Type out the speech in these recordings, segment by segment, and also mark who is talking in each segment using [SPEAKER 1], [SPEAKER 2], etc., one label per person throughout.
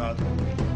[SPEAKER 1] इत्तेहाद होगी।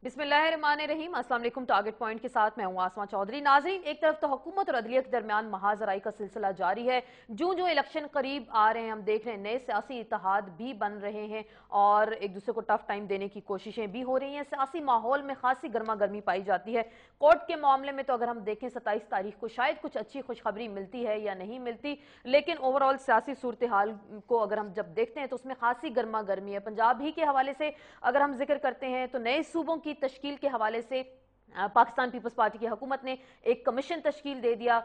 [SPEAKER 2] बिस्मिल्लाहिर्रहमानिर्रहीम। अस्सलाम वालेकुम। टारगेट पॉइंट के साथ मैं हूं आसमा चौधरी। नाज़रीन, एक तरफ तो हुकूमत और अदलिया के दरमियान महाजराई का सिलसिला जारी है। जो जो इलेक्शन करीब आ रहे हैं, हम देख रहे हैं नए सियासी इत्तेहाद भी बन रहे हैं और एक दूसरे को टफ टाइम देने की कोशिशें भी हो रही हैं। सियासी माहौल में खासी गर्मा गर्मी पाई जाती है। कोर्ट के मामले में तो अगर हम देखें 27 तारीख को शायद कुछ अच्छी खुशखबरी मिलती है या नहीं मिलती, लेकिन ओवरऑल सियासी सूरत हाल को अगर हम जब देखते हैं तो उसमें खासी गर्मा गर्मी है। पंजाब ही के हवाले से अगर हम जिक्र करते हैं तो नए सूबों की तश्कील के हवाले से पाकिस्तान पीपल्स पार्टी की हुकूमत ने एक कमीशन तश्कील दे दिया,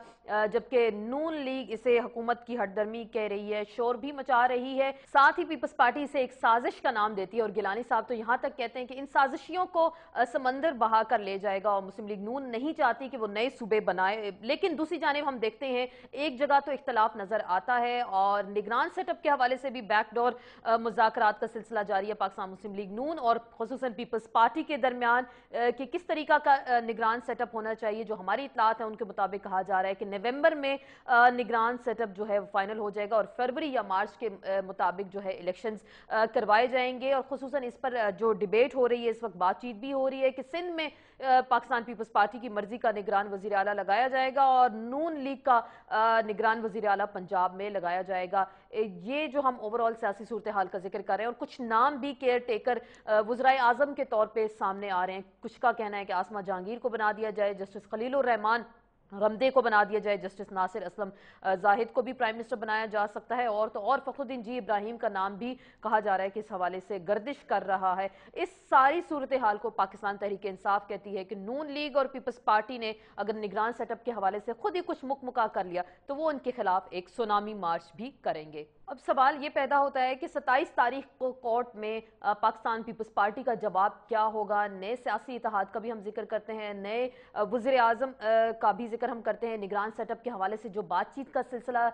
[SPEAKER 2] जबकि नून लीग इसे हुकूमत की हटदर्मी कह रही है, शोर भी मचा रही है। साथ ही पीपल्स पार्टी इसे एक साजिश का नाम देती है और गिलानी साहब तो यहां तक कहते हैं कि इन साजिशियों को समंदर बहा कर ले जाएगा और मुस्लिम लीग नून नहीं चाहती कि वो नए सूबे बनाए। लेकिन दूसरी जानिब हम देखते हैं एक जगह तो इख्तलाफ नजर आता है और निगरान सेटअप के हवाले से भी बैकडोर मुज़ाकरात का सिलसिला जारी है पाकिस्तान मुस्लिम लीग नून और खुसूसन पीपल्स पार्टी के दरमियान कि किस तरीका का निगरान सेटअप होना चाहिए। जो हमारी इतलात है उनके मुताबिक कहा जा रहा है कि नवंबर में निगरान सेटअप जो है वो फाइनल हो जाएगा और फरवरी या मार्च के मुताबिक जो है इलेक्शंस करवाए जाएंगे। और खुसूसन इस पर जो डिबेट हो रही है, इस वक्त बातचीत भी हो रही है कि सिंध में पाकिस्तान पीपल्स पार्टी की मर्जी का निगरान वजीर आला लगाया जाएगा और नून लीग का निगरान वजीर आला पंजाब में लगाया जाएगा। ये जो हम ओवरऑल सियासी सूरत हाल का जिक्र कर रहे हैं और कुछ नाम भी केयर टेकर वज़राए आज़म के तौर पे सामने आ रहे हैं। कुछ का कहना है कि आसमा जहांगीर को बना दिया जाए, जस्टिस खलीलुर रहमान गमदे को बना दिया जाए, जस्टिस नासिर असलम जाहिद को भी प्राइम मिनिस्टर बनाया जा सकता है और तो और फखरुद्दीन जी इब्राहिम का नाम भी कहा जा रहा है कि इस हवाले से गर्दिश कर रहा है। इस सारी सूरत हाल को पाकिस्तान तहरीक इंसाफ कहती है कि नून लीग और पीपल्स पार्टी ने अगर निगरान सेटअप के हवाले से खुद ही कुछ मुकमुका कर लिया तो वो उनके खिलाफ एक सुनामी मार्च भी करेंगे। अब सवाल ये पैदा होता है कि 27 तारीख को कोर्ट में पाकिस्तान पीपल्स पार्टी का जवाब क्या होगा। नए सियासी इत्तेहाद का भी हम जिक्र करते हैं, नए वज़ीर आज़म का भी जिक्र हम करते हैं। निगरान सेटअप के हवाले से जो बातचीत का सिलसिला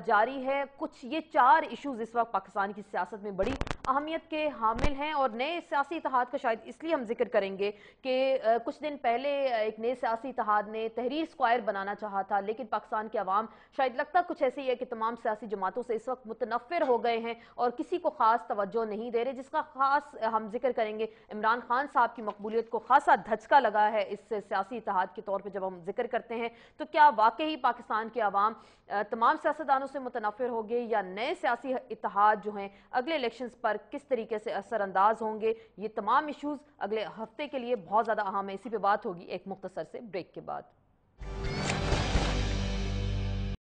[SPEAKER 2] जारी है, कुछ ये 4 इशूज इस वक्त पाकिस्तान की सियासत में बड़ी अहमियत के हामिल हैं और नए सियासी इत्तेहाद का शायद इसलिए हम जिक्र करेंगे कि कुछ दिन पहले एक नए सियासी इत्तेहाद ने तहरीर स्क्वायर बनाना चाहा था, लेकिन पाकिस्तान के अवाम शायद लगता कुछ ऐसे ही है कि तमाम सियासी जमातों से इस वक्त मुतनफ़िर हो गए हैं और किसी को खास तवज्जो नहीं दे रहे, जिसका खास हम जिक्र करेंगे। इमरान खान साहब की मकबूलियत को खासा धचका लगा है इस सियासी इत्तेहाद के तौर पे जब हम जिक्र करते हैं। तो क्या वाकई पाकिस्तान के अवाम तमाम सियासतदानों से मुतनफ़िर हो गए या नए सियासी इत्तेहाद जो हैं अगले इलेक्शंस पर किस तरीके से असरअंदाज होंगे? ये तमाम इशूज़ अगले हफ्ते के लिए बहुत ज़्यादा अहम है। इसी पर बात होगी एक मुख्तसर से ब्रेक के बाद।